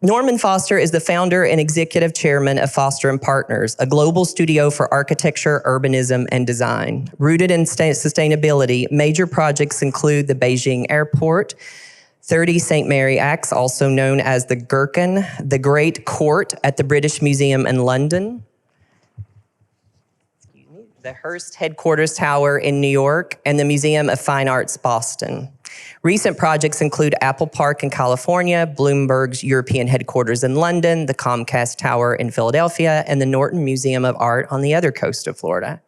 Norman Foster is the founder and executive chairman of Foster & Partners, a global studio for architecture, urbanism, and design. Rooted in sustainability, major projects include the Beijing Airport, 30 St. Mary Axe, also known as the Gherkin, the Great Court at the British Museum in London, the Hearst Headquarters Tower in New York, and the Museum of Fine Arts, Boston. Recent projects include Apple Park in California, Bloomberg's European headquarters in London, the Comcast Tower in Philadelphia, and the Norton Museum of Art on the other coast of Florida.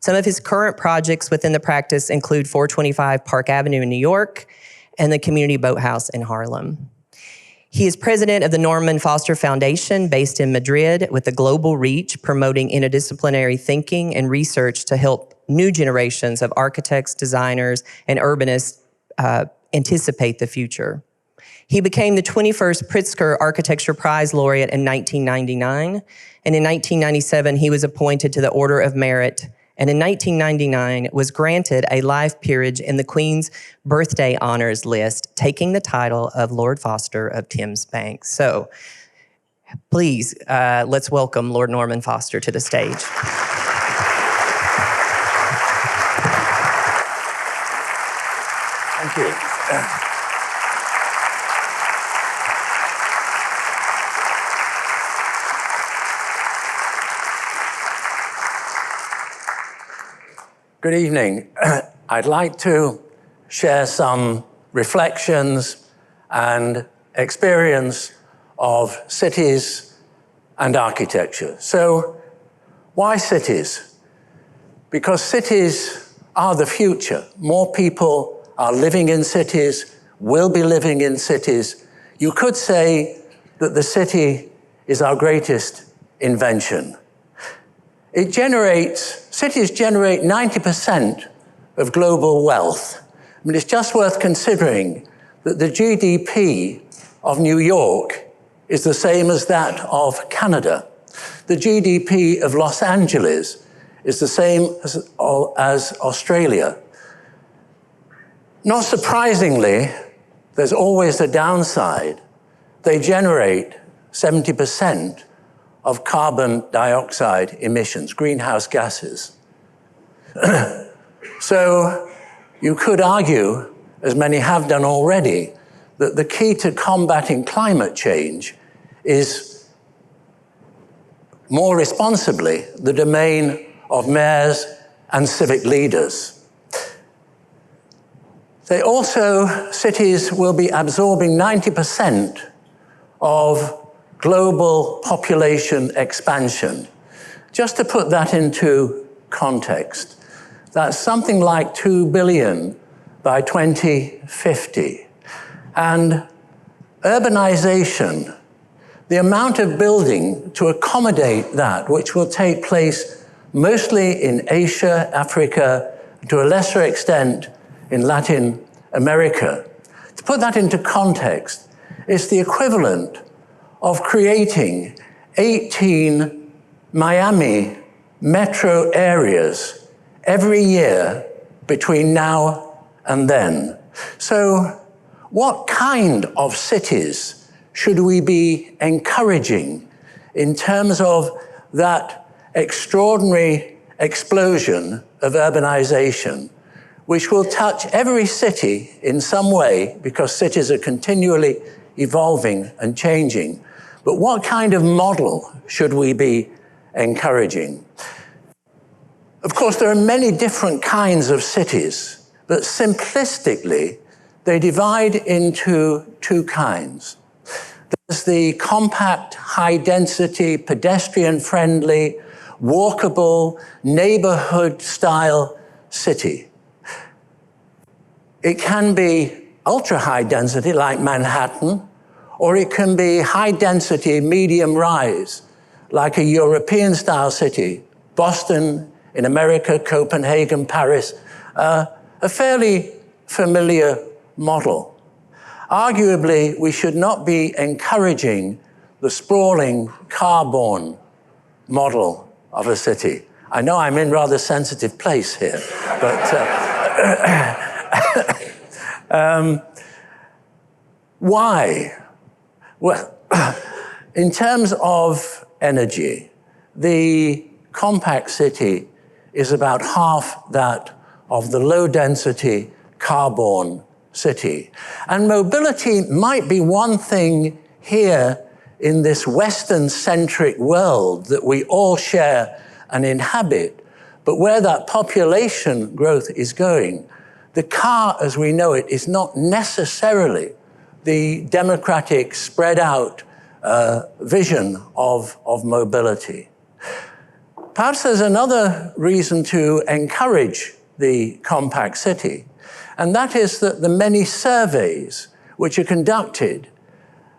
Some of his current projects within the practice include 425 Park Avenue in New York and the Community Boathouse in Harlem. He is president of the Norman Foster Foundation based in Madrid with a global reach promoting interdisciplinary thinking and research to help new generations of architects, designers, and urbanists anticipate the future. He became the 21st Pritzker Architecture Prize laureate in 1999, and in 1997 he was appointed to the Order of Merit, and in 1999 was granted a life peerage in the Queen's Birthday Honors List, taking the title of Lord Foster of Thames Bank. So please, let's welcome Lord Norman Foster to the stage. Thank you. Good evening. I'd like to share some reflections and experience of cities and architecture. So, why cities? Because cities are the future. More people are living in cities, will be living in cities. You could say that the city is our greatest invention. Cities generate 90% of global wealth. I mean, it's just worth considering that the GDP of New York is the same as that of Canada. The GDP of Los Angeles is the same as Australia. Not surprisingly, there's always a downside. They generate 70% of carbon dioxide emissions, greenhouse gases. So you could argue, as many have done already, that the key to combating climate change is more responsibly the domain of mayors and civic leaders. Cities will be absorbing 90% of global population expansion. Just to put that into context, that's something like 2 billion by 2050. And urbanization, the amount of building to accommodate that, which will take place mostly in Asia, Africa, to a lesser extent in Latin America. To put that into context, it's the equivalent of creating 18 Miami metro areas every year between now and then. So what kind of cities should we be encouraging in terms of that extraordinary explosion of urbanization, which will touch every city in some way, because cities are continually evolving and changing? But what kind of model should we be encouraging? Of course, there are many different kinds of cities, but simplistically, they divide into two kinds. There's the compact, high-density, pedestrian-friendly, walkable, neighborhood-style city. It can be ultra-high density, like Manhattan, or it can be high-density, medium-rise, like a European-style city, Boston in America, Copenhagen, Paris, a fairly familiar model. Arguably, we should not be encouraging the sprawling, car-borne model of a city. I know I'm in rather sensitive place here, but why? Well, in terms of energy, the compact city is about half that of the low-density car-borne city. And mobility might be one thing here in this Western-centric world that we all share and inhabit, but where that population growth is going, the car as we know it is not necessarily the democratic, spread out vision of mobility. Perhaps there's another reason to encourage the compact city, and that is that the many surveys which are conducted,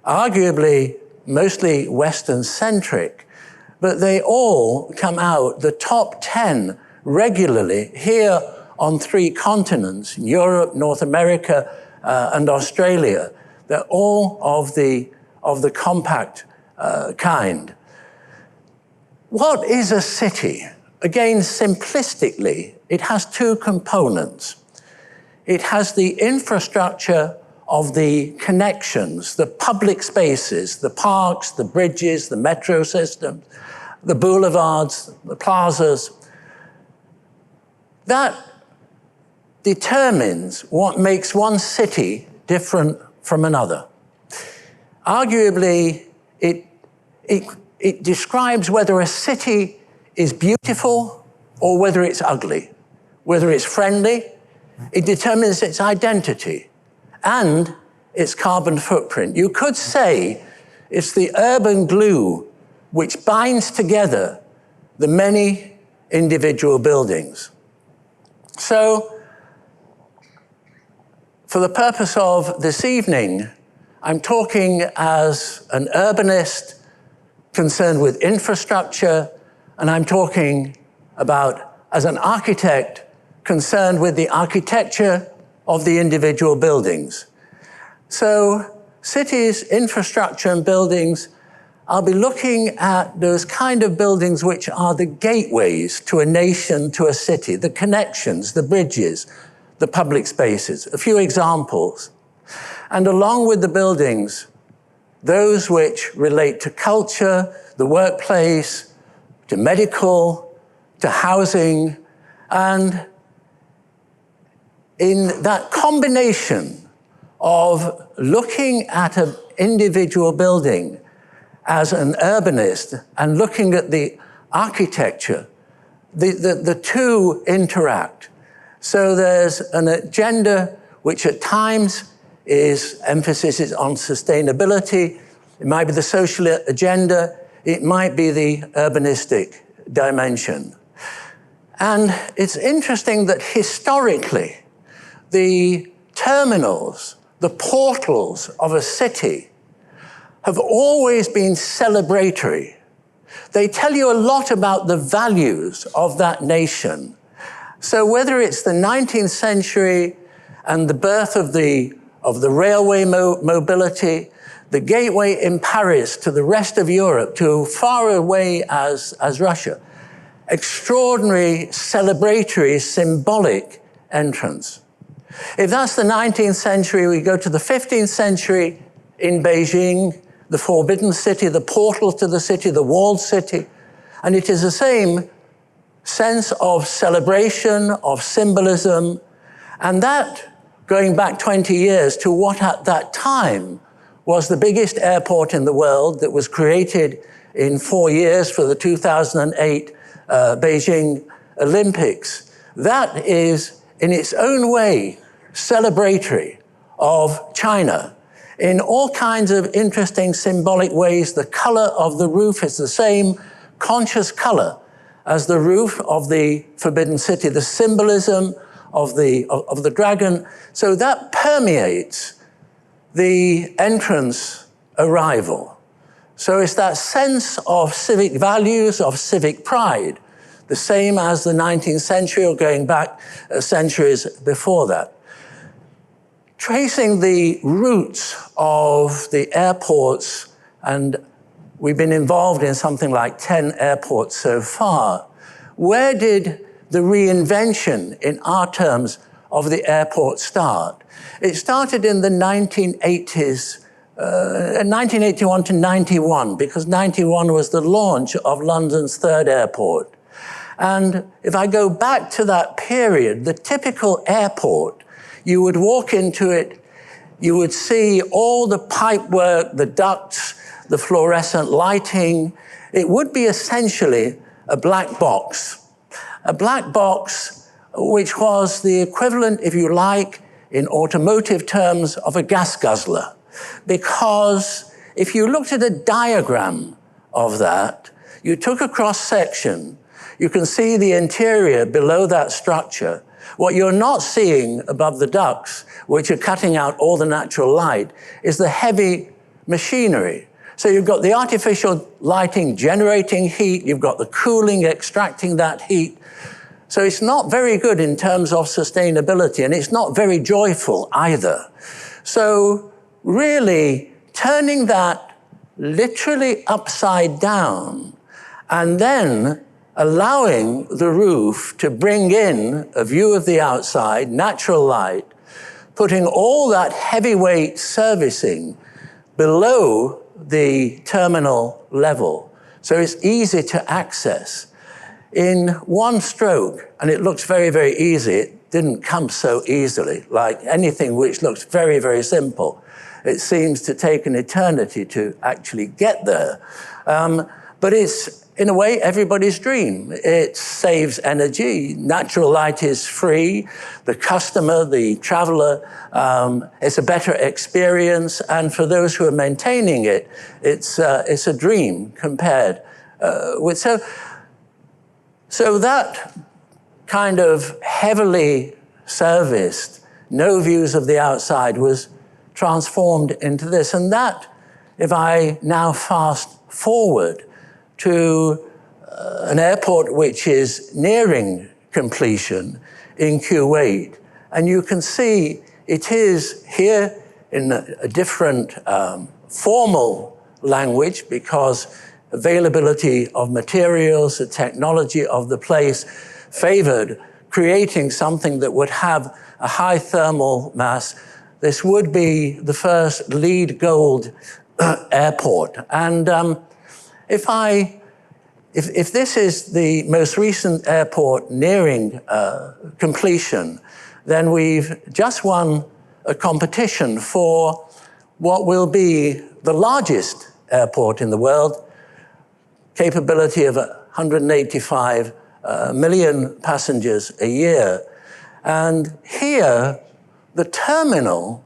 arguably mostly Western-centric, but they all come out, the top 10 regularly here on 3 continents, Europe, North America, and Australia. They're all of the compact kind. What is a city? Again, simplistically, it has 2 components. It has the infrastructure of the connections, the public spaces, the parks, the bridges, the metro systems, the boulevards, the plazas. That determines what makes one city different from another. Arguably, it describes whether a city is beautiful or whether it's ugly, whether it's friendly. It determines its identity and its carbon footprint. You could say it's the urban glue which binds together the many individual buildings. So, for the purpose of this evening, I'm talking as an urbanist concerned with infrastructure, and I'm talking about as an architect concerned with the architecture of the individual buildings. So, cities, infrastructure, and buildings, I'll be looking at those kind of buildings which are the gateways to a nation, to a city, the connections, the bridges, the public spaces. A few examples. And along with the buildings, those which relate to culture, the workplace, to medical, to housing, and in that combination of looking at an individual building as an urbanist and looking at the architecture, the 2 interact. So there's an agenda which at times emphasis is on sustainability. It might be the social agenda. It might be the urbanistic dimension. And it's interesting that historically, the terminals, the portals of a city have always been celebratory. They tell you a lot about the values of that nation. So whether it's the 19th century and the birth of the railway mobility, the gateway in Paris to the rest of Europe, to far away as Russia, extraordinary, celebratory, symbolic entrance. If that's the 19th century, we go to the 15th century in Beijing, the Forbidden City, the portal to the city, the walled city. And it is the same sense of celebration, of symbolism, and that going back 20 years to what at that time was the biggest airport in the world that was created in 4 years for the 2008 Beijing Olympics. That is, in its own way, celebratory of China. In all kinds of interesting symbolic ways, the color of the roof is the same conscious color as the roof of the Forbidden City, the symbolism of the dragon. So that permeates the entrance arrival. So it's that sense of civic values, of civic pride, the same as the 19th century or going back centuries before that. Tracing the roots of the airports, and we've been involved in something like 10 airports so far, where did the reinvention in our terms of the airport start? It started in the 1980s 1981 to 91, because 91 was the launch of London's third airport. And if I go back to that period, the typical airport, you would walk into it, you would see all the pipework, the ducts, the fluorescent lighting. It would be essentially a black box. A black box which was the equivalent, if you like, in automotive terms, of a gas guzzler. Because if you looked at a diagram of that, you took a cross-section, you can see the interior below that structure. What you're not seeing above the ducts, which are cutting out all the natural light, is the heavy machinery. So you've got the artificial lighting generating heat, you've got the cooling extracting that heat. So it's not very good in terms of sustainability, and it's not very joyful either. So really turning that literally upside down and then allowing the roof to bring in a view of the outside, natural light, putting all that heavyweight servicing below the terminal level, so it's easy to access in one stroke. And it looks very, very easy. It didn't come so easily, like anything which looks very, very simple. It seems to take an eternity to actually get there. But it's, in a way, everybody's dream. It saves energy. Natural light is free. The customer, the traveler, it's a better experience. And for those who are maintaining it, it's a dream compared with. So that kind of heavily serviced, no views of the outside, was transformed into this. And that, if I now fast forward to an airport which is nearing completion in Kuwait, and you can see it is here in a different formal language, because availability of materials, the technology of the place favored creating something that would have a high thermal mass. This would be the first LEED Gold airport. And if this is the most recent airport nearing completion, then we've just won a competition for what will be the largest airport in the world, capability of 185 million passengers a year. And here, the terminal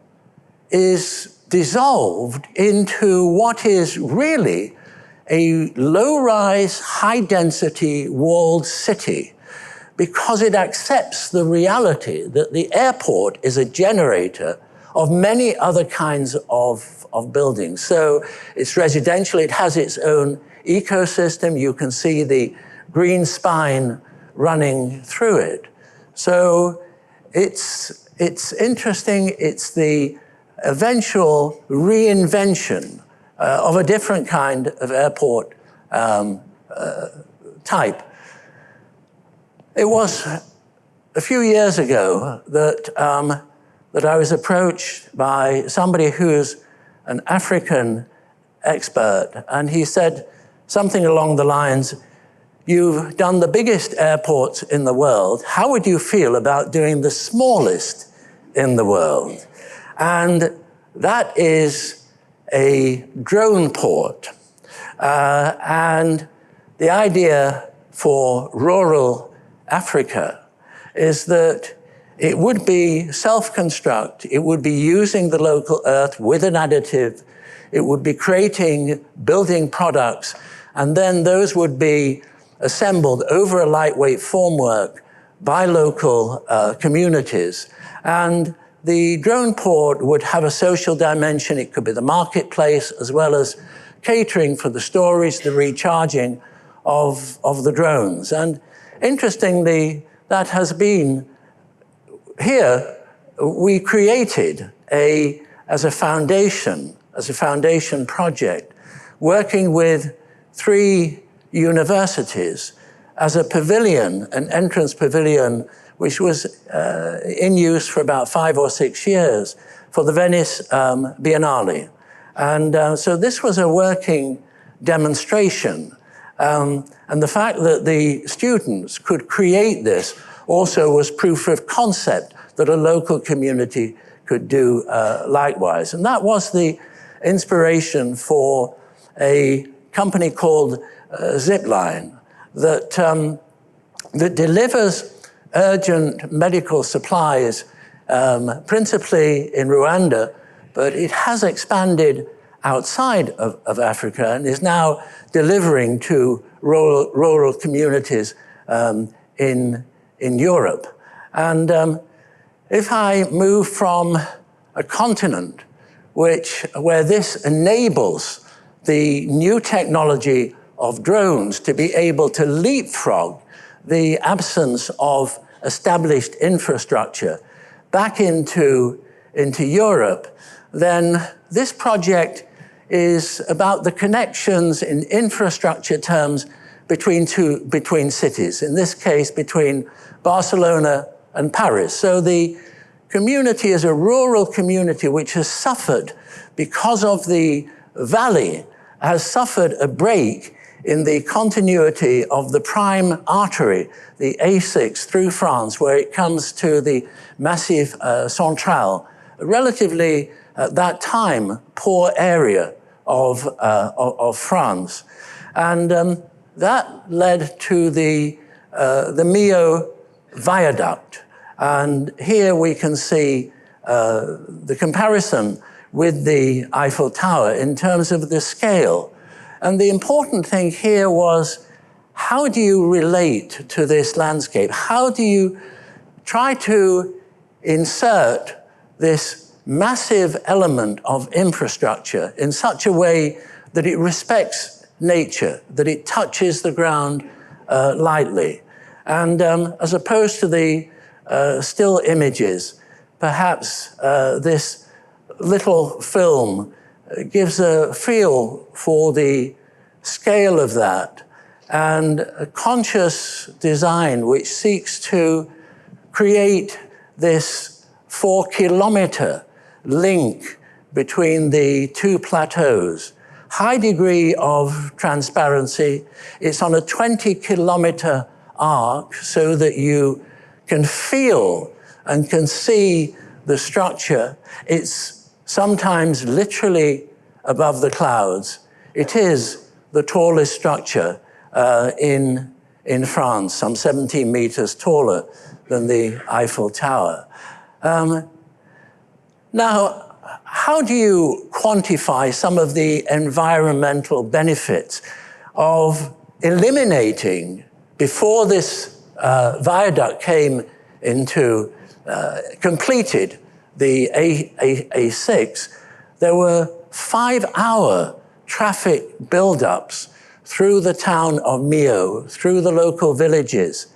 is dissolved into what is really a low-rise, high-density walled city, because it accepts the reality that the airport is a generator of many other kinds of buildings. So it's residential, it has its own ecosystem. You can see the green spine running through it. So it's interesting. It's the eventual reinvention of a different kind of airport type. It was a few years ago that I was approached by somebody who's an African expert, and he said something along the lines, "You've done the biggest airports in the world. How would you feel about doing the smallest in the world?" And that is a drone port. And the idea for rural Africa is that it would be self-construct. It would be using the local earth with an additive. It would be creating building products, and then those would be assembled over a lightweight formwork by local communities. And the drone port would have a social dimension. It could be the marketplace, as well as catering for the storage, the recharging of the drones. And interestingly, that has been here. We created as a foundation project, working with 3 universities as a pavilion, an entrance pavilion, which was in use for about 5 or 6 years for the Venice Biennale. And so this was a working demonstration. And the fact that the students could create this also was proof of concept that a local community could do likewise. And that was the inspiration for a company called Zipline that, that delivers urgent medical supplies, principally in Rwanda, but it has expanded outside of Africa and is now delivering to rural communities in Europe. And if I move from a continent where this enables the new technology of drones to be able to leapfrog the absence of established infrastructure back into Europe, then this project is about the connections in infrastructure terms between cities, in this case between Barcelona and Paris. So the community is a rural community which has suffered because of the valley, has suffered a break in the continuity of the prime artery, the A6 through France, where it comes to the Massif Central, relatively, at that time, poor area of France. And that led to the Millau Viaduct. And here we can see the comparison with the Eiffel Tower in terms of the scale. And the important thing here was, how do you relate to this landscape? How do you try to insert this massive element of infrastructure in such a way that it respects nature, that it touches the ground lightly? And as opposed to the still images, perhaps this little film gives a feel for the scale of that, and a conscious design which seeks to create this 4-kilometer link between the two plateaus. High degree of transparency. It's on a 20-kilometer arc so that you can feel and can see the structure. It's sometimes literally above the clouds. It is the tallest structure in France, some 17 meters taller than the Eiffel Tower. Now, how do you quantify some of the environmental benefits of eliminating, before this viaduct came into, completed the A6, there were 5-hour traffic buildups through the town of Millau, through the local villages.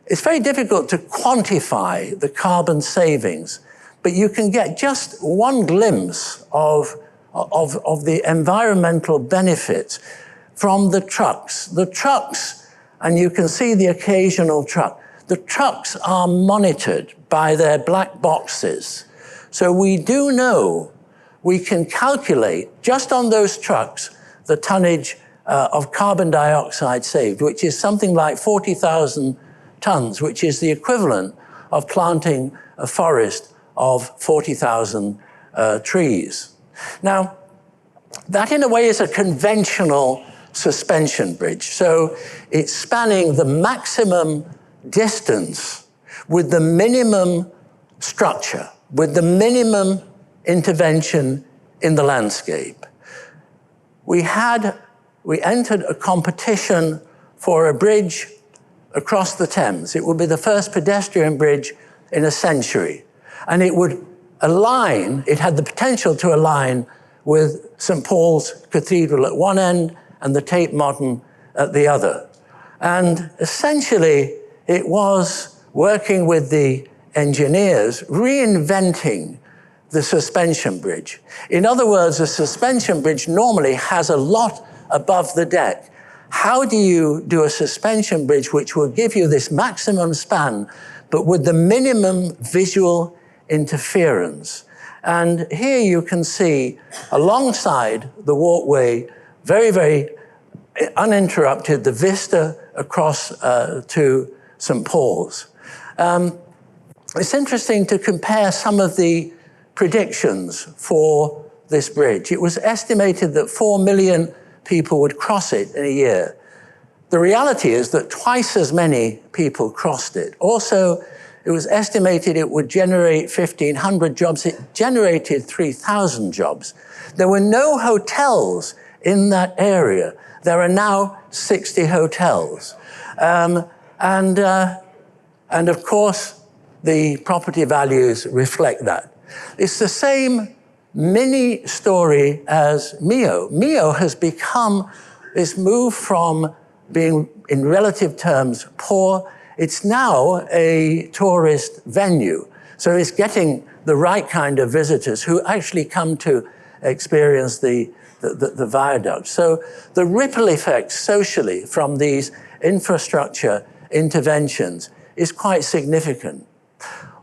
It's very difficult to quantify the carbon savings, but you can get just one glimpse of the environmental benefits from the trucks. The trucks, and you can see the occasional truck, the trucks are monitored by their black boxes. So we do know, we can calculate just on those trucks the tonnage of carbon dioxide saved, which is something like 40,000 tons, which is the equivalent of planting a forest of 40,000 trees. Now, that in a way is a conventional suspension bridge. So it's spanning the maximum distance with the minimum structure, with the minimum intervention in the landscape. We entered a competition for a bridge across the Thames. It would be the first pedestrian bridge in a century. And it would align, it had the potential to align with St. Paul's Cathedral at one end and the Tate Modern at the other. And essentially, it was working with the engineers, reinventing the suspension bridge. In other words, a suspension bridge normally has a lot above the deck. How do you do a suspension bridge which will give you this maximum span, but with the minimum visual interference? And here you can see, alongside the walkway, very, very uninterrupted, the vista across to St. Paul's. It's interesting to compare some of the predictions for this bridge. It was estimated that 4 million people would cross it in a year. The reality is that twice as many people crossed it. Also, it was estimated it would generate 1,500 jobs. It generated 3,000 jobs. There were no hotels in that area. There are now 60 hotels. And of course, the property values reflect that. It's the same mini story as Millau. Millau has become this move from being, in relative terms, poor. It's now a tourist venue. So it's getting the right kind of visitors who actually come to experience the viaduct. So the ripple effect socially from these infrastructure interventions is quite significant.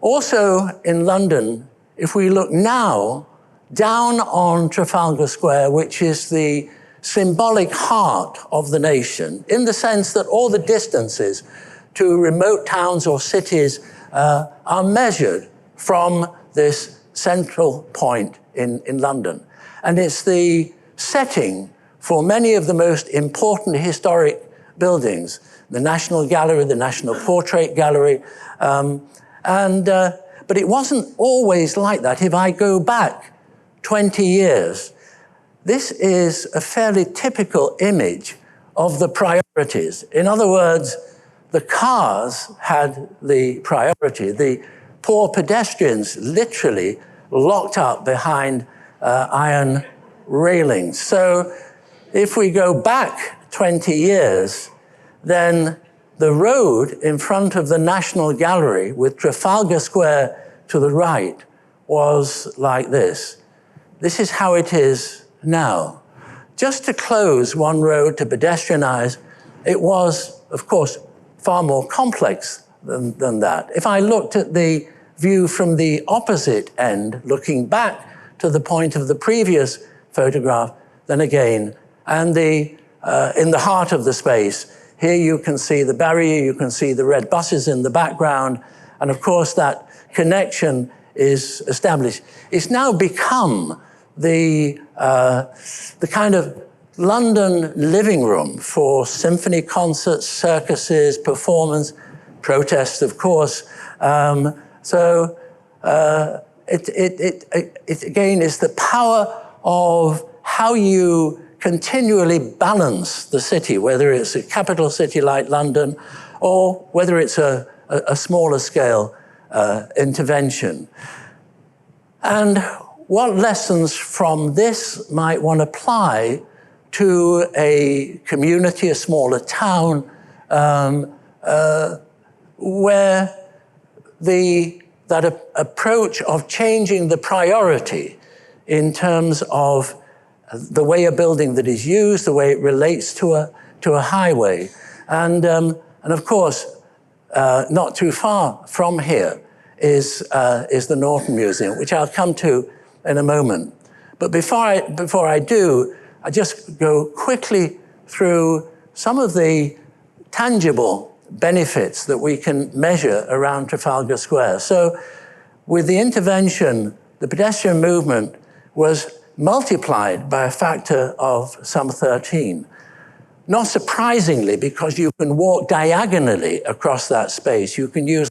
Also in London, if we look now down on Trafalgar Square, which is the symbolic heart of the nation, in the sense that all the distances to remote towns or cities are measured from this central point in London. And it's the setting for many of the most important historic buildings, the National Gallery, the National Portrait Gallery, but it wasn't always like that. If I go back 20 years, this is a fairly typical image of the priorities. In other words, the cars had the priority. The poor pedestrians literally locked up behind iron railings. So if we go back 20 years, then the road in front of the National Gallery with Trafalgar Square to the right was like this. This is how it is now. Just to close one road to pedestrianize, it was, of course, far more complex than that. If I looked at the view from the opposite end, looking back to the point of the previous photograph, then again, and in the heart of the space, here you can see the barrier, you can see the red buses in the background, and of course that connection is established. It's now become the kind of London living room for symphony concerts, circuses, performance, protests, of course. It again is the power of how you continually balance the city, whether it's a capital city like London or whether it's a smaller scale intervention. And what lessons from this might one apply to a community, a smaller town, where that approach of changing the priority in terms of the way a building that is used, the way it relates to a highway. And of course, not too far from here is the Norton Museum, which I'll come to in a moment. But before I do, I just go quickly through some of the tangible benefits that we can measure around Trafalgar Square. So with the intervention, the pedestrian movement was multiplied by a factor of some 13. Not surprisingly, because you can walk diagonally across that space. You can use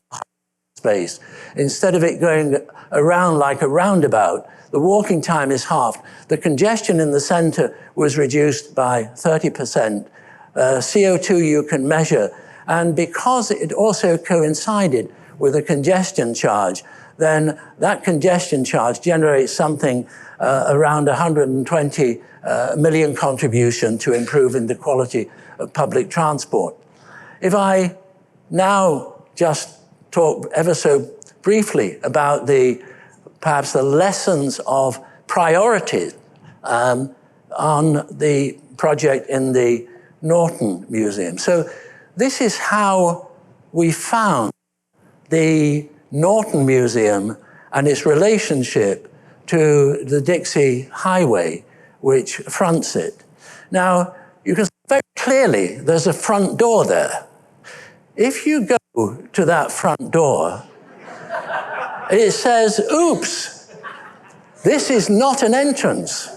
space. Instead of it going around like a roundabout, the walking time is halved. The congestion in the center was reduced by 30%. CO2 you can measure. And because it also coincided with a congestion charge, then that congestion charge generates something around 120 million contribution to improving the quality of public transport. If I now just talk ever so briefly about perhaps the lessons of priority on the project in the Norton Museum. So this is how we found the Norton Museum and its relationship to the Dixie Highway, which fronts it. Now, you can see very clearly there's a front door there. If you go to that front door, it says, oops, this is not an entrance.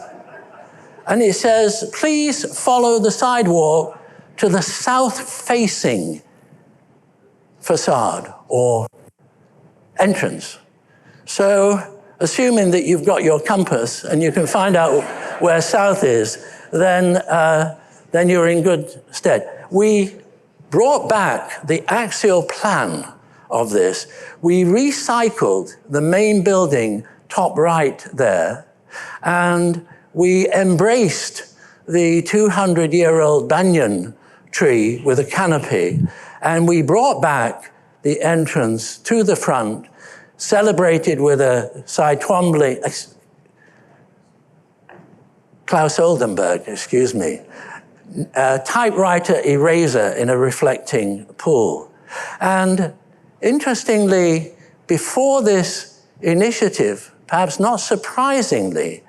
And it says, please follow the sidewalk to the south-facing facade or entrance. So, assuming that you've got your compass and you can find out where south is, then you're in good stead. We brought back the axial plan of this. We recycled the main building top right there, and we embraced the 200-year-old banyan tree with a canopy, and we brought back the entrance to the front, celebrated with a Cy Twombly, Klaus Oldenburg, excuse me, a typewriter eraser in a reflecting pool. And interestingly, before this initiative, perhaps not surprisingly,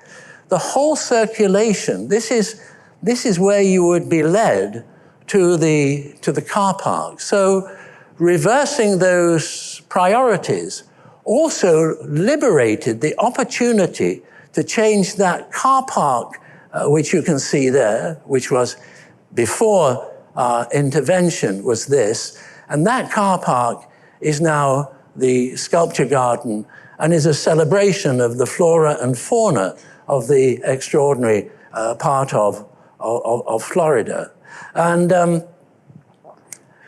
the whole circulation, this is where you would be led to the car park. So reversing those priorities also liberated the opportunity to change that car park, which you can see there, which was before our intervention was this. And that car park is now the sculpture garden and is a celebration of the flora and fauna of the extraordinary part of Florida. And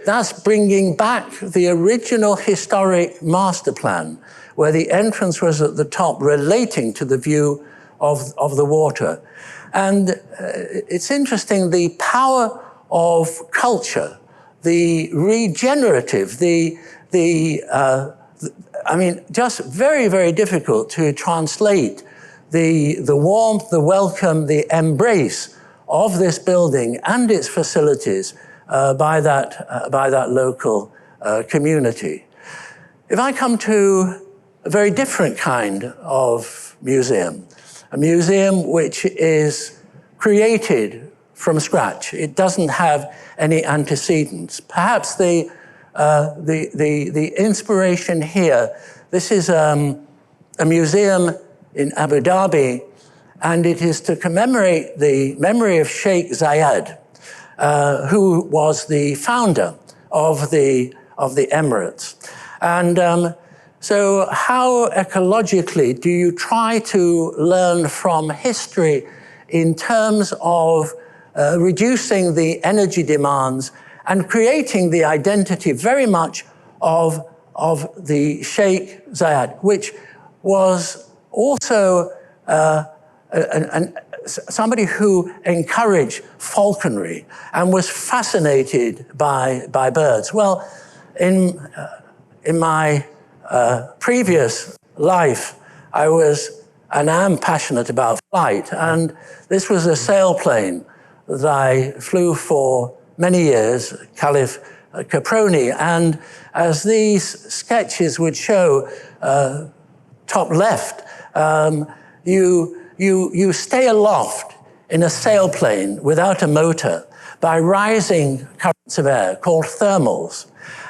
that's bringing back the original historic master plan, where the entrance was at the top relating to the view of the water. And it's interesting, the power of culture, the regenerative, I mean, just very, very difficult to translate the warmth, the welcome, the embrace of this building and its facilities by that local community. If I come to a very different kind of museum, a museum which is created from scratch. It doesn't have any antecedents. Perhaps the inspiration here, this is a museum in Abu Dhabi, and it is to commemorate the memory of Sheikh Zayed, who was the founder of the Emirates. And so how ecologically do you try to learn from history in terms of reducing the energy demands and creating the identity very much of the Sheikh Zayed, which was also somebody who encouraged falconry and was fascinated by birds. Well, in my previous life, I was and am passionate about flight, and this was a sailplane that I flew for many years, Caliph Caproni, and as these sketches would show, top left, you stay aloft in a sailplane without a motor by rising currents of air called thermals.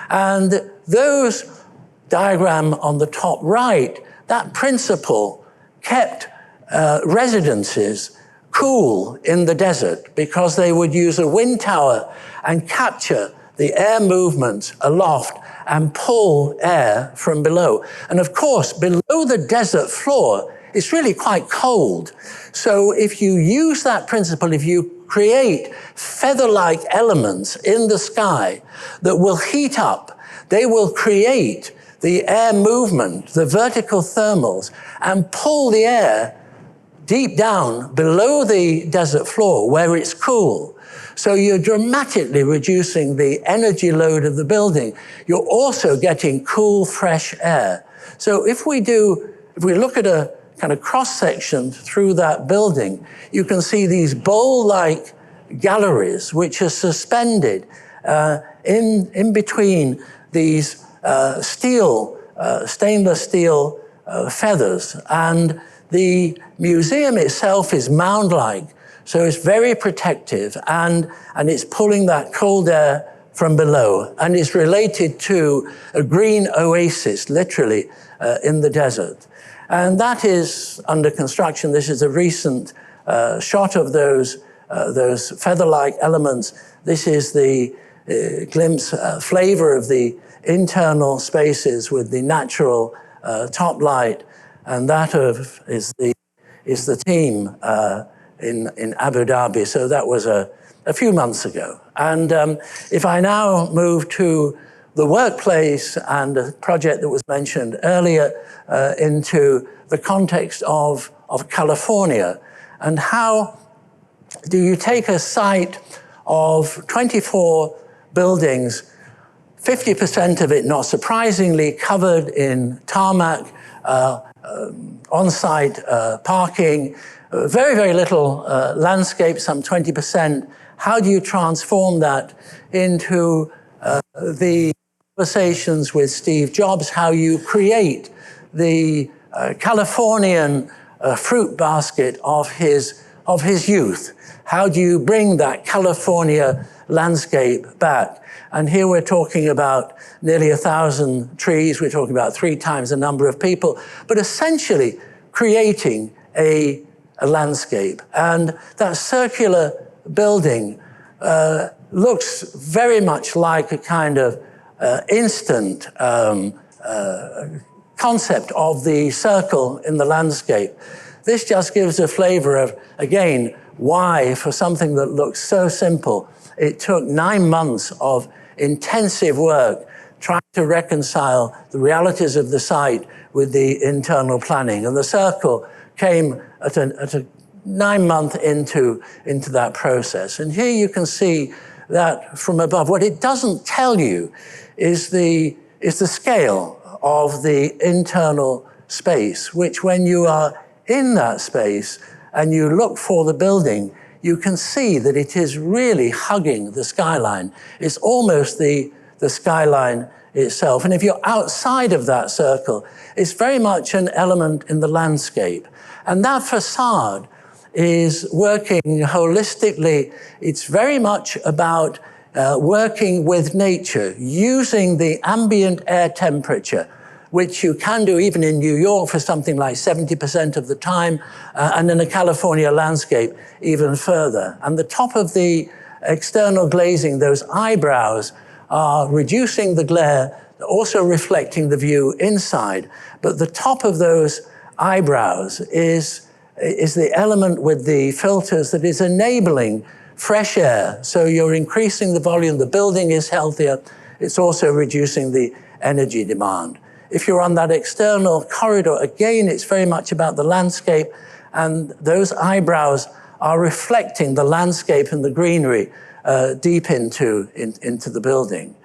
And those diagram on the top right, that principle kept residences cool in the desert because they would use a wind tower and capture the air movements aloft and pull air from below. And of course, below the desert floor, it's really quite cold. So if you use that principle, if you create feather-like elements in the sky that will heat up, they will create the air movement, the vertical thermals, and pull the air deep down below the desert floor where it's cool. So you're dramatically reducing the energy load of the building. You're also getting cool, fresh air. So if we look at a kind of cross-section through that building, you can see these bowl-like galleries which are suspended in between these stainless steel feathers. And The museum itself is mound-like, so it's very protective, and it's pulling that cold air from below, and is related to a green oasis, literally, in the desert. And that is under construction. This is a recent shot of those feather-like elements. This is the glimpse, flavor of the internal spaces with the natural top light, and that is the team in Abu Dhabi. So that was a few months ago. And if I now move to the workplace and a project that was mentioned earlier into the context of California, and how do you take a site of 24 buildings, 50% of it, not surprisingly, covered in tarmac, on-site parking, very, very little landscape, some 20%. How do you transform that into the conversations with Steve Jobs, how you create the Californian fruit basket of his youth? How do you bring that California landscape back? And here we're talking about nearly 1,000 trees. We're talking about 3 times the number of people, but essentially creating a landscape. And that circular building looks very much like a kind of instant concept of the circle in the landscape. This just gives a flavor of, again, why for something that looks so simple, it took 9 months of intensive work trying to reconcile the realities of the site with the internal planning. And the circle came at a 9-month into that process. And here you can see that from above. What it doesn't tell you is the scale of the internal space, which when you are in that space and you look for the building, you can see that it is really hugging the skyline. It's almost the skyline itself. And if you're outside of that circle, it's very much an element in the landscape. And that facade is working holistically. It's very much about working with nature, using the ambient air temperature, which you can do even in New York for something like 70% of the time, and in a California landscape even further. And the top of the external glazing, those eyebrows, are reducing the glare, also reflecting the view inside. But the top of those eyebrows is the element with the filters that is enabling fresh air. So you're increasing the volume, the building is healthier, it's also reducing the energy demand. If you're on that external corridor, again, it's very much about the landscape, and those eyebrows are reflecting the landscape and the greenery deep into the building.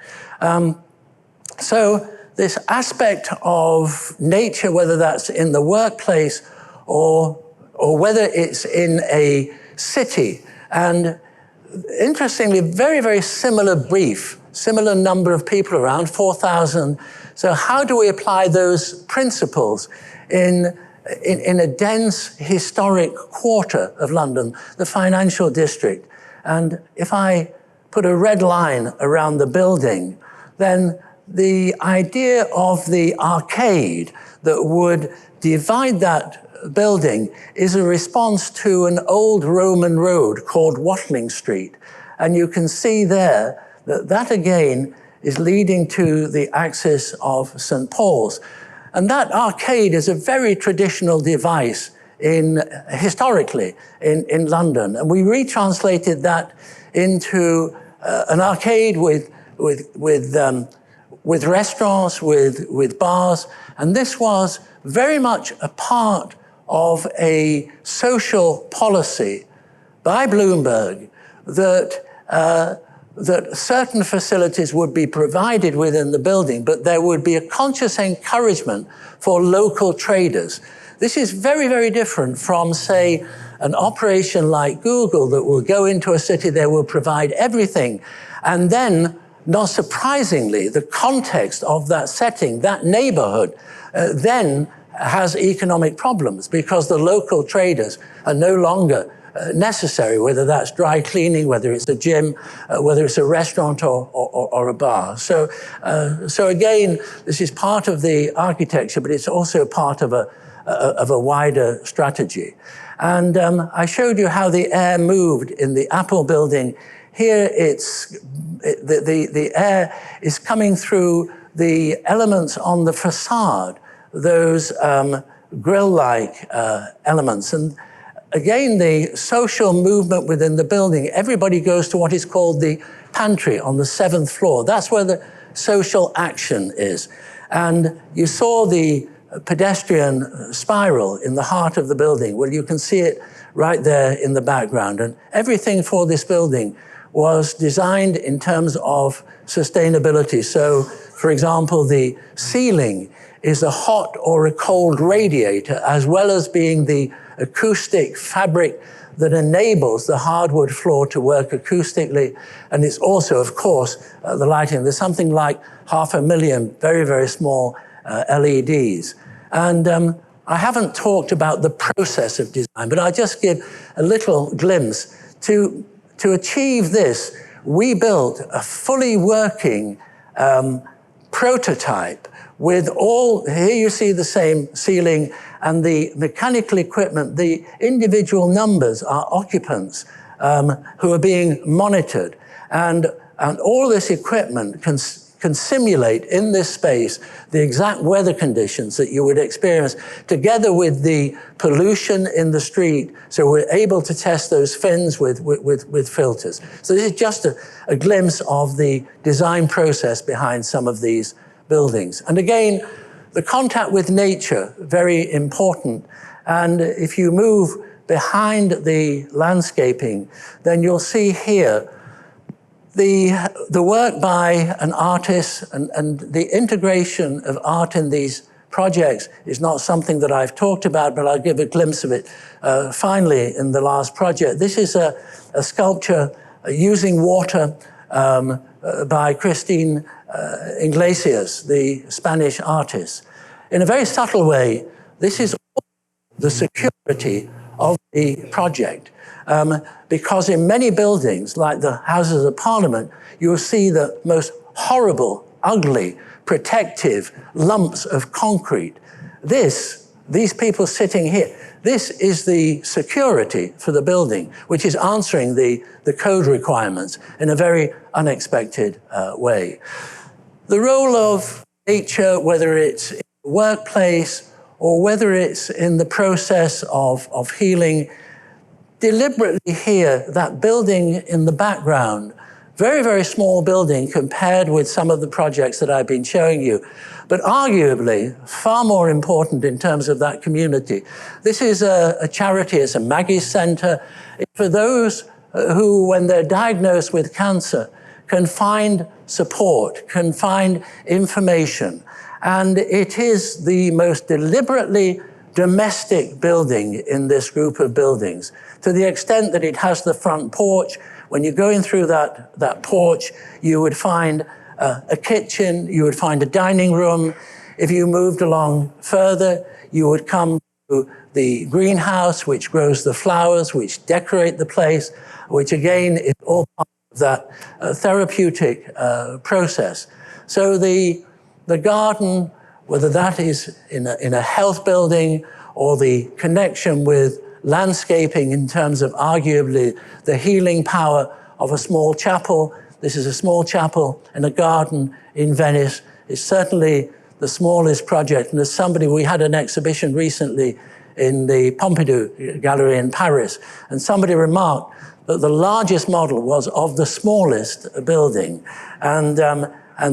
So this aspect of nature, whether that's in the workplace or whether it's in a city, and interestingly, very, very similar brief, similar number of people around, 4,000. So how do we apply those principles in a dense historic quarter of London, the financial district? And if I put a red line around the building, then the idea of the arcade that would divide that building is a response to an old Roman road called Watling Street. And you can see there that again is leading to the axis of St. Paul's. And that arcade is a very traditional device historically in London. And we retranslated that into an arcade with restaurants, with bars. And this was very much a part of a social policy by Bloomberg that certain facilities would be provided within the building, but there would be a conscious encouragement for local traders. This is very, very different from, say, an operation like Google that will go into a city, they will provide everything. And then, not surprisingly, the context of that setting, that neighborhood, then has economic problems because the local traders are no longer necessary, whether that's dry cleaning, whether it's a gym, whether it's a restaurant or a bar. So again, this is part of the architecture, but it's also part of a wider strategy. And I showed you how the air moved in the Apple building. Here, the air is coming through the elements on the facade, those grill-like elements. And again, the social movement within the building, everybody goes to what is called the pantry on the 7th floor. That's where the social action is. And you saw the pedestrian spiral in the heart of the building. Well, you can see it right there in the background. And everything for this building was designed in terms of sustainability. So, for example, the ceiling is a hot or a cold radiator, as well as being the acoustic fabric that enables the hardwood floor to work acoustically. And it's also, of course, the lighting. There's something like 500,000 very, very small LEDs. And I haven't talked about the process of design, but I'll just give a little glimpse. To achieve this, we built a fully working prototype with all, here you see the same ceiling and the mechanical equipment. The individual numbers are occupants who are being monitored. And all this equipment can simulate in this space the exact weather conditions that you would experience, together with the pollution in the street. So we're able to test those fins with filters. So this is just a glimpse of the design process behind some of these buildings. And again, the contact with nature, very important. And if you move behind the landscaping, then you'll see here the work by an artist and the integration of art in these projects is not something that I've talked about, but I'll give a glimpse of it finally in the last project. This is a sculpture using water by Christine Iglesias, the Spanish artist. In a very subtle way, this is the security of the project. Because in many buildings, like the Houses of Parliament, you will see the most horrible, ugly, protective lumps of concrete. These people sitting here, this is the security for the building, which is answering the code requirements in a very unexpected way. The role of nature, whether it's in the workplace or whether it's in the process of healing, deliberately here, that building in the background, very, very small building compared with some of the projects that I've been showing you, but arguably far more important in terms of that community. This is a charity, it's a Maggie's Center. It's for those who, when they're diagnosed with cancer, can find support, can find information. And it is the most deliberately domestic building in this group of buildings, to the extent that it has the front porch. When you're going through that porch, you would find a kitchen, you would find a dining room. If you moved along further, you would come to the greenhouse, which grows the flowers, which decorate the place, which again is all part of that therapeutic process. So the garden, whether that is in a health building or the connection with landscaping in terms of arguably the healing power of a small chapel. This is a small chapel in a garden in Venice. It's certainly the smallest project. And as somebody, we had an exhibition recently in the Pompidou Gallery in Paris, and somebody remarked that the largest model was of the smallest building. And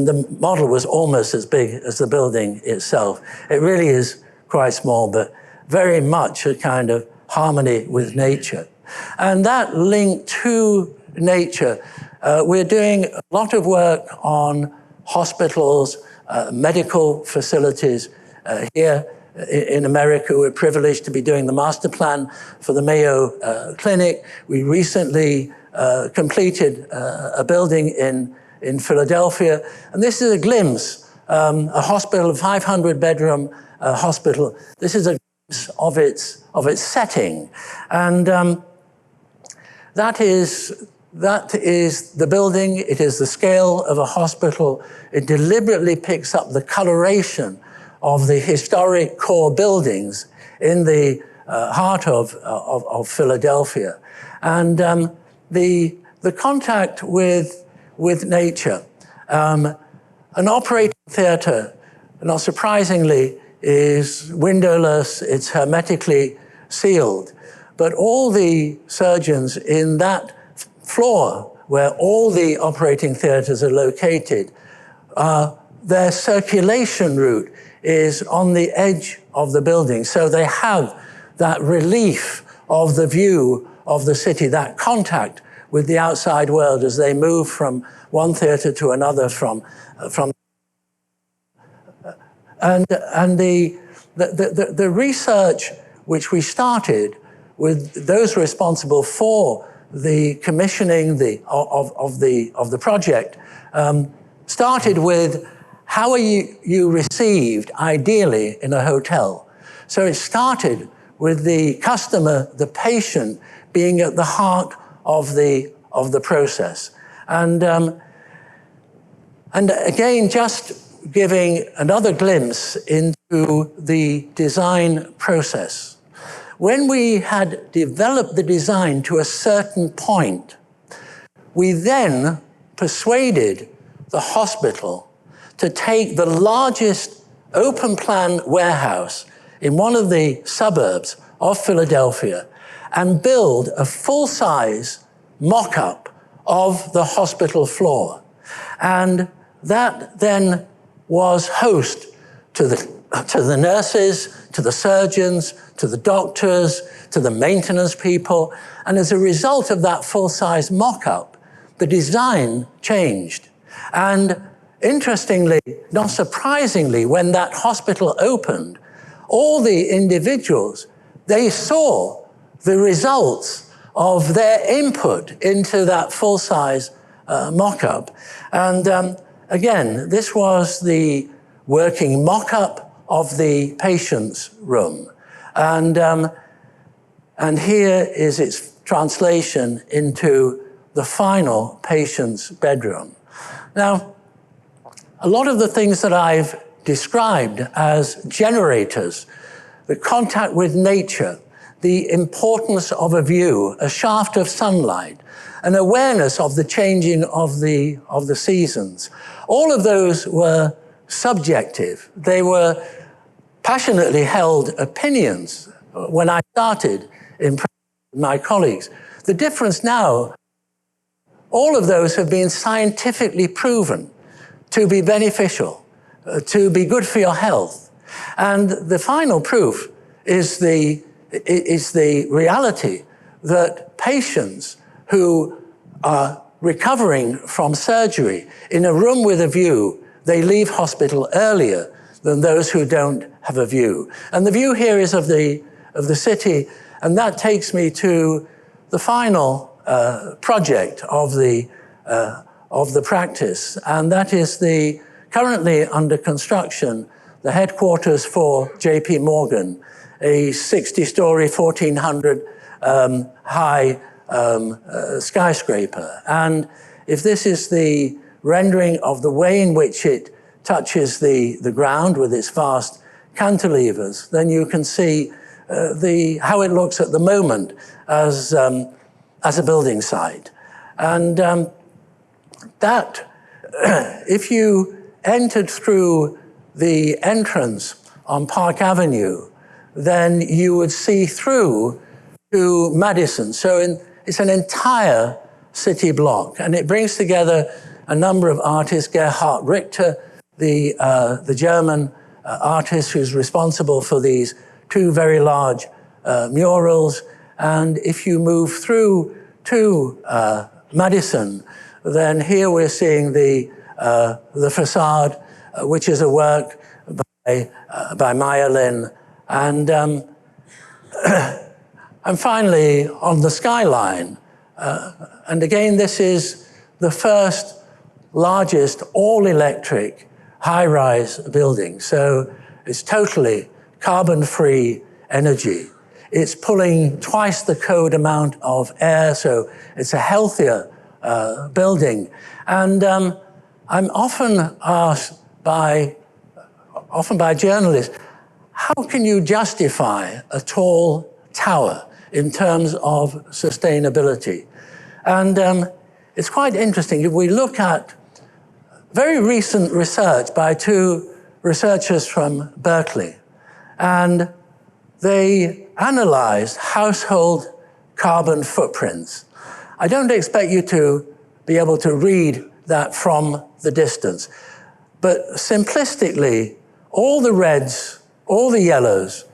the model was almost as big as the building itself. It really is quite small, but very much a kind of harmony with nature. And that link to nature, we're doing a lot of work on hospitals, medical facilities. Here in America, we're privileged to be doing the master plan for the Mayo Clinic. We recently completed a building in Philadelphia. And this is a glimpse a hospital, a 500-bedroom hospital. This is a glimpse of its setting. And that is the building. It is the scale of a hospital. It deliberately picks up the coloration of the historic core buildings in the heart of Philadelphia. And the contact with nature. An operating theater, not surprisingly, is windowless, it's hermetically sealed. But all the surgeons in that floor where all the operating theaters are located, their circulation route is on the edge of the building. So they have that relief of the view of the city, that contact with the outside world as they move from one theater to another and the research which we started with those responsible for the commissioning of the project started with how are you received ideally in a hotel. So it started with the customer, the patient, being at the heart of the process. And again, just giving another glimpse into the design process. When we had developed the design to a certain point, we then persuaded the hospital to take the largest open plan warehouse in one of the suburbs of Philadelphia and build a full-size mock-up of the hospital floor. And that then was host to the nurses, to the surgeons, to the doctors, to the maintenance people. And as a result of that full-size mock-up, the design changed. And interestingly, not surprisingly, when that hospital opened, all the individuals, they saw the results of their input into that full-size mock-up. And again, this was the working mock-up of the patient's room. And here is its translation into the final patient's bedroom. Now, a lot of the things that I've described as generators, the contact with nature, the importance of a view, a shaft of sunlight, an awareness of the changing of the seasons. All of those were subjective. They were passionately held opinions when I started in my colleagues. The difference now, all of those have been scientifically proven to be beneficial, to be good for your health. And the final proof is the reality that patients who are recovering from surgery in a room with a view, they leave hospital earlier than those who don't have a view. And the view here is of the city, and that takes me to the final project of the practice, and that is the currently under construction, the headquarters for JP Morgan, a 60-story, 1,400 high skyscraper. And if this is the rendering of the way in which it touches the ground with its vast cantilevers, then you can see how it looks at the moment as a building site. And that, if you entered through the entrance on Park Avenue, then you would see through to Madison. So it's an entire city block, and it brings together a number of artists. Gerhard Richter, the German artist who's responsible for these two very large murals. And if you move through to Madison, then here we're seeing the facade, which is a work by Maya Lin. And finally, on the skyline, and again, this is the first largest all-electric high-rise building. So it's totally carbon-free energy. It's pulling twice the code amount of air, so it's a healthier building. And I'm often asked by journalists, how can you justify a tall tower in terms of sustainability? And it's quite interesting. If we look at very recent research by two researchers from Berkeley, and they analyzed household carbon footprints. I don't expect you to be able to read that from the distance, but simplistically, all the reds, all the yellows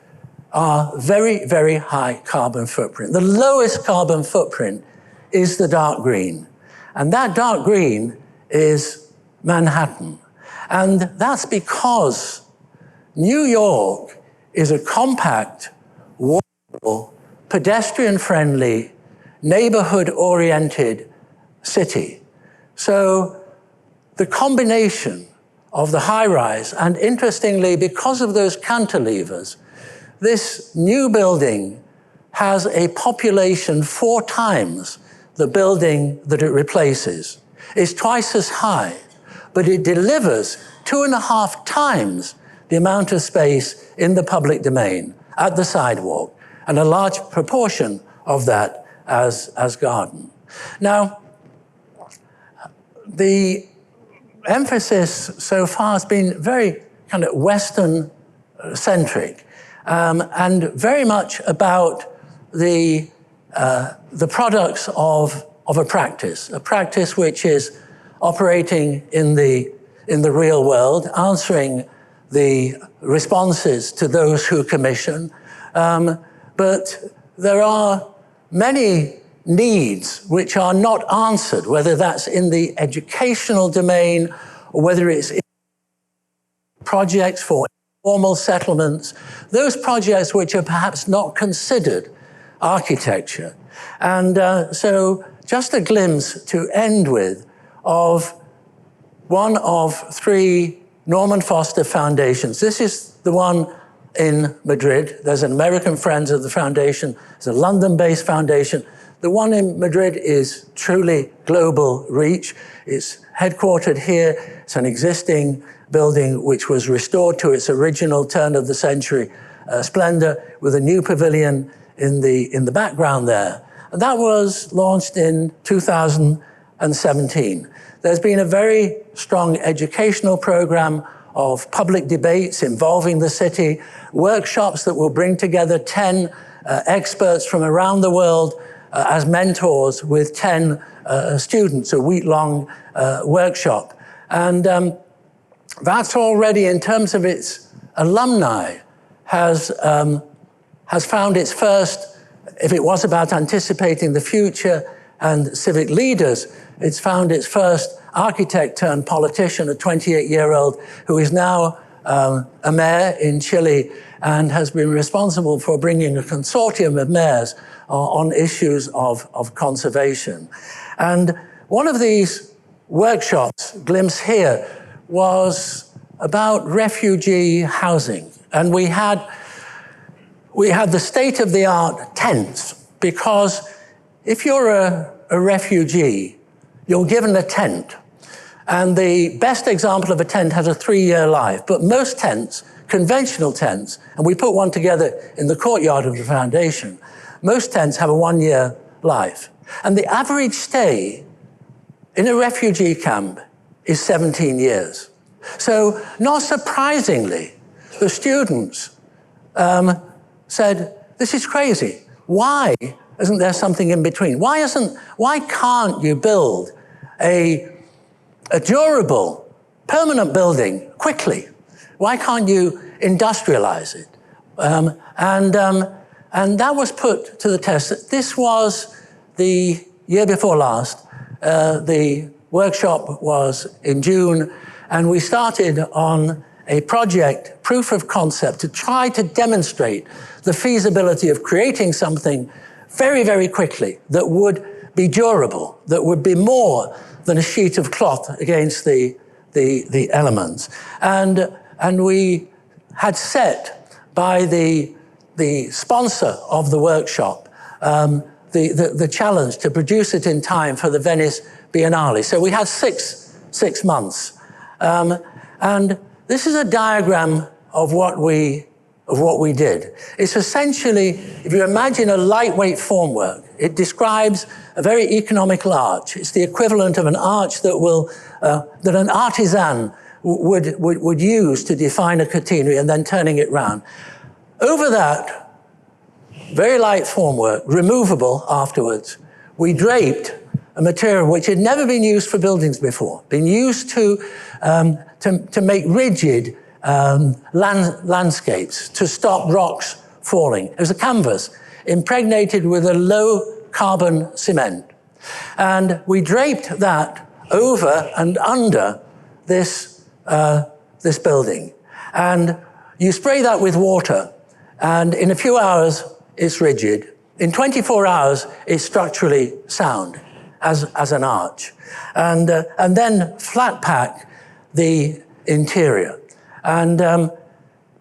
are very, very high carbon footprint. The lowest carbon footprint is the dark green. And that dark green is Manhattan. And that's because New York is a compact, walkable, pedestrian-friendly, neighborhood-oriented city. So the combination of the high-rise, and interestingly, because of those cantilevers, this new building has a population 4 times the building that it replaces. It's twice as high, but it delivers 2.5 times the amount of space in the public domain at the sidewalk, and a large proportion of that as garden. Now, the emphasis so far has been very kind of Western-centric, and very much about the products of a practice which is operating in the real world, answering the responses to those who commission. But there are many needs which are not answered, whether that's in the educational domain or whether it's in projects for informal settlements, those projects which are perhaps not considered architecture. And so just a glimpse to end with of one of 3 Norman Foster foundations. This is the one in Madrid. There's an American Friends of the Foundation. There's a London-based foundation. The one in Madrid is truly global reach. It's headquartered here. It's an existing building which was restored to its original turn of the century splendor, with a new pavilion in the background there. And that was launched in 2017. There's been a very strong educational program of public debates involving the city, workshops that will bring together 10 experts from around the world as mentors with 10 students, a week-long workshop. And that's already, in terms of its alumni, has found its first, if it was about anticipating the future and civic leaders, it's found its first architect turned politician, a 28-year-old who is now a mayor in Chile and has been responsible for bringing a consortium of mayors on issues of conservation. And one of these workshops, glimpse here, was about refugee housing. And we had the state-of-the-art tents, because if you're a refugee, you're given a tent. And the best example of a tent has a 3-year life. But most tents, conventional tents, and we put one together in the courtyard of the foundation, most tents have a 1-year life. And the average stay in a refugee camp is 17 years. So not surprisingly, the students said, this is crazy. Why isn't there something in between? Why can't you build a durable, permanent building quickly? Why can't you industrialize it? And that was put to the test. This was the year before last. The workshop was in June, and we started on a project, proof of concept, to try to demonstrate the feasibility of creating something very, very quickly that would be durable, that would be more than a sheet of cloth against the the elements. And we had set by the sponsor of the workshop the challenge to produce it in time for the Venice Biennale. So we had six months. And this is a diagram of what we did. It's essentially, if you imagine a lightweight formwork, it describes a very economical arch. It's the equivalent of an arch that an artisan would use to define a catenary and then turning it round. Over that very light formwork, removable afterwards, we draped a material which had never been used for buildings before, been used to make rigid landscapes, to stop rocks falling. It was a canvas impregnated with a low carbon cement. And we draped that over and under this building. And you spray that with water, and in a few hours, it's rigid. In 24 hours, it's structurally sound as an arch. And then flat pack the interior. And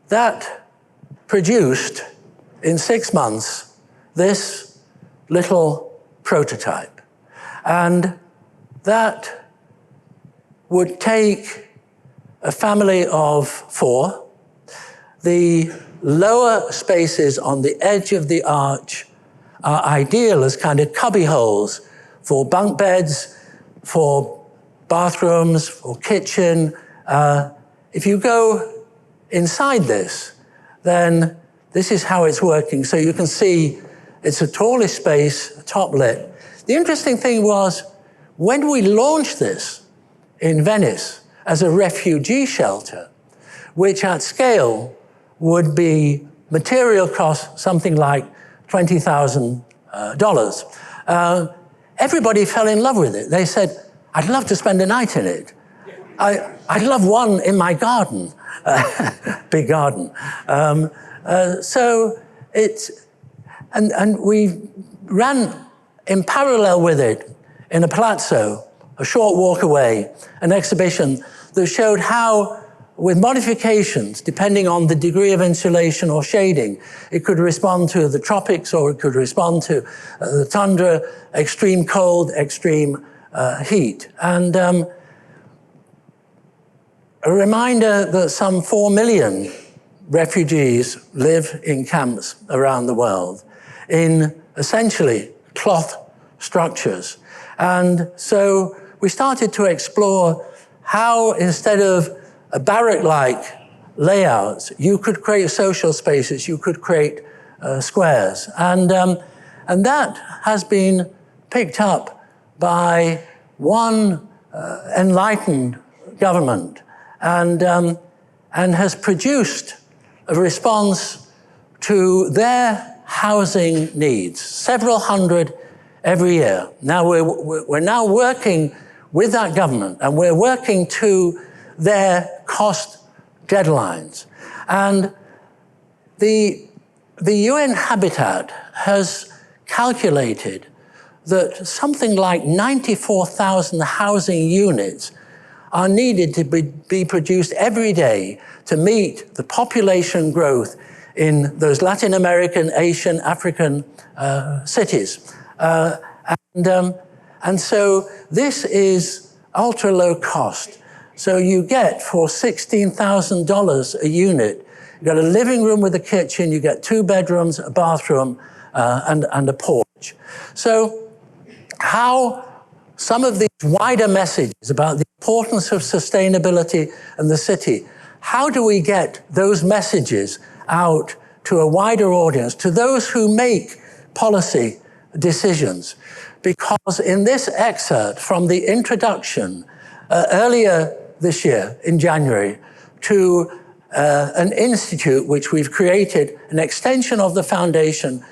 that produced, in 6 months, this little prototype. And that would take a family of 4. The lower spaces on the edge of the arch are ideal as kind of cubby holes for bunk beds, for bathrooms, for kitchen. If you go inside this, then this is how it's working. So you can see it's a tallish space, top lit. The interesting thing was, when we launched this in Venice as a refugee shelter, which at scale would be material cost something like $20,000. Everybody fell in love with it. They said, I'd love to spend a night in it. I'd love one in my garden, big garden. So it's, and we ran in parallel with it in a palazzo, a short walk away, an exhibition that showed how, with modifications, depending on the degree of insulation or shading, it could respond to the tropics or it could respond to the tundra, extreme cold, extreme heat. And a reminder that some 4 million refugees live in camps around the world in essentially cloth structures. And so we started to explore how, instead of a barrack-like layouts, you could create social spaces, you could create squares. And that has been picked up by one enlightened government and has produced a response to their housing needs, several hundred every year. Now we're now working with that government, and we're working to their cost deadlines. And the UN Habitat has calculated that something like 94,000 housing units are needed to be produced every day to meet the population growth in those Latin American, Asian, African cities. And so this is ultra low cost. So you get, for $16,000 a unit, you got a living room with a kitchen, you get 2 bedrooms, a bathroom, and a porch. So how some of these wider messages about the importance of sustainability and the city, how do we get those messages out to a wider audience, to those who make policy decisions? Because in this excerpt from the introduction earlier this year, in January, to an institute which we've created, an extension of the foundation,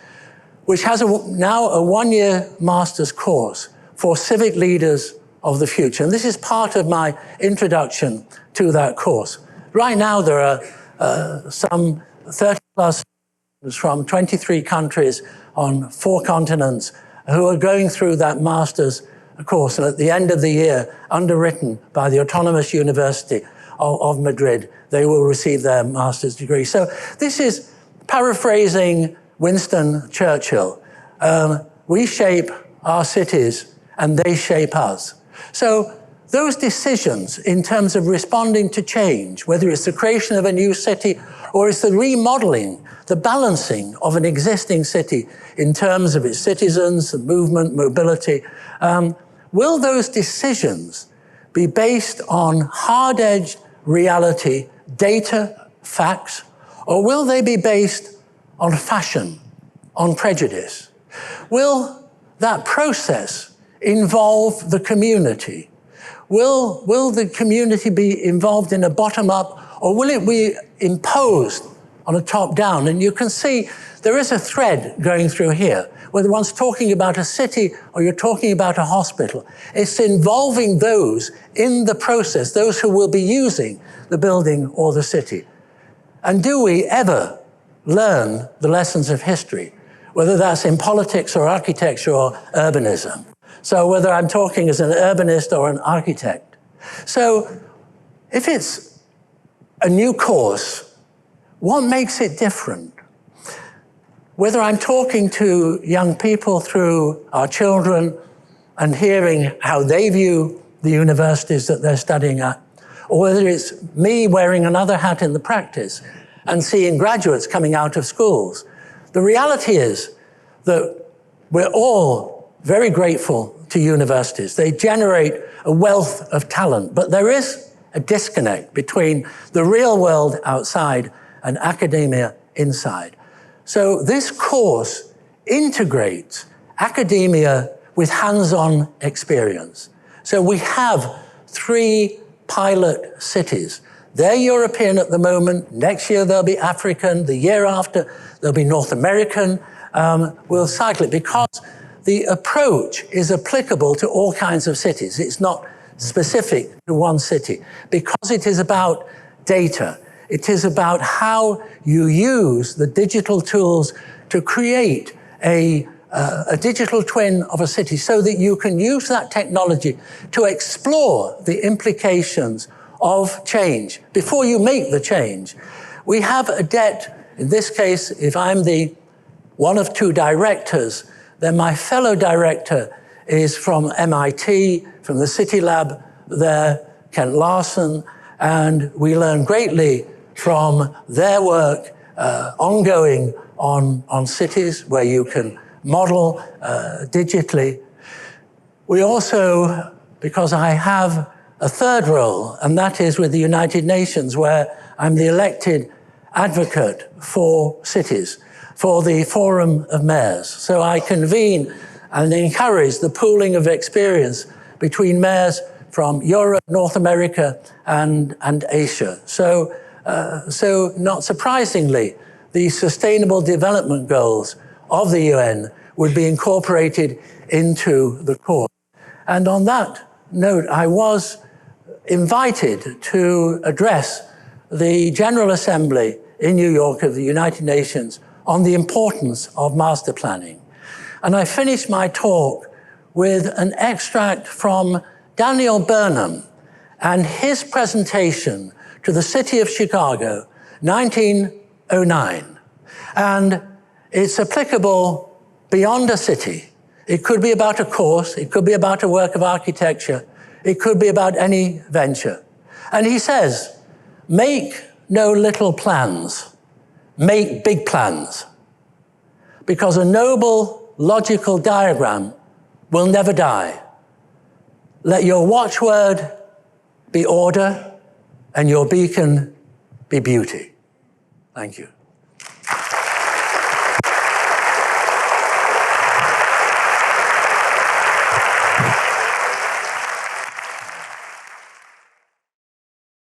which has now a 1-year master's course for civic leaders of the future. And this is part of my introduction to that course. Right now, there are some 30 plus from 23 countries on 4 continents who are going through that master's course, and at the end of the year, underwritten by the Autonomous University of Madrid, they will receive their master's degree. So this is paraphrasing Winston Churchill. We shape our cities and they shape us. So those decisions in terms of responding to change, whether it's the creation of a new city or it's the remodeling, the balancing of an existing city in terms of its citizens, the movement, mobility, will those decisions be based on hard-edged reality, data, facts, or will they be based on fashion, on prejudice? Will that process involve the community? Will the community be involved in a bottom-up, or will it be imposed on a top-down? And you can see there is a thread going through here. Whether one's talking about a city or you're talking about a hospital, it's involving those in the process, those who will be using the building or the city. And do we ever learn the lessons of history, whether that's in politics or architecture or urbanism? So whether I'm talking as an urbanist or an architect. So if it's a new course, what makes it different? Whether I'm talking to young people through our children and hearing how they view the universities that they're studying at, or whether it's me wearing another hat in the practice and seeing graduates coming out of schools, the reality is that we're all very grateful to universities. They generate a wealth of talent, but there is a disconnect between the real world outside and academia inside. So this course integrates academia with hands-on experience. So we have 3 pilot cities. They're European at the moment. Next year they'll be African. The year after they'll be North American. We'll cycle it because the approach is applicable to all kinds of cities. It's not specific to one city because it is about data. It is about how you use the digital tools to create a digital twin of a city so that you can use that technology to explore the implications of change before you make the change. We have a debt, in this case, if I'm the one of 2 directors, then my fellow director is from MIT, from the City Lab there, Kent Larson, and we learn greatly from their work ongoing on cities where you can model digitally. We also, because I have a third role, and that is with the United Nations, where I'm the elected advocate for cities, for the Forum of Mayors. So I convene and encourage the pooling of experience between mayors from Europe, North America, and Asia. So not surprisingly, the Sustainable Development Goals of the UN would be incorporated into the course. And on that note, I was invited to address the General Assembly in New York of the United Nations on the importance of master planning. And I finished my talk with an extract from Daniel Burnham and his presentation to the city of Chicago, 1909. And it's applicable beyond a city. It could be about a course, it could be about a work of architecture, it could be about any venture. And he says, make no little plans, make big plans, because a noble logical diagram will never die. Let your watchword be order and your beacon be beauty. Thank you.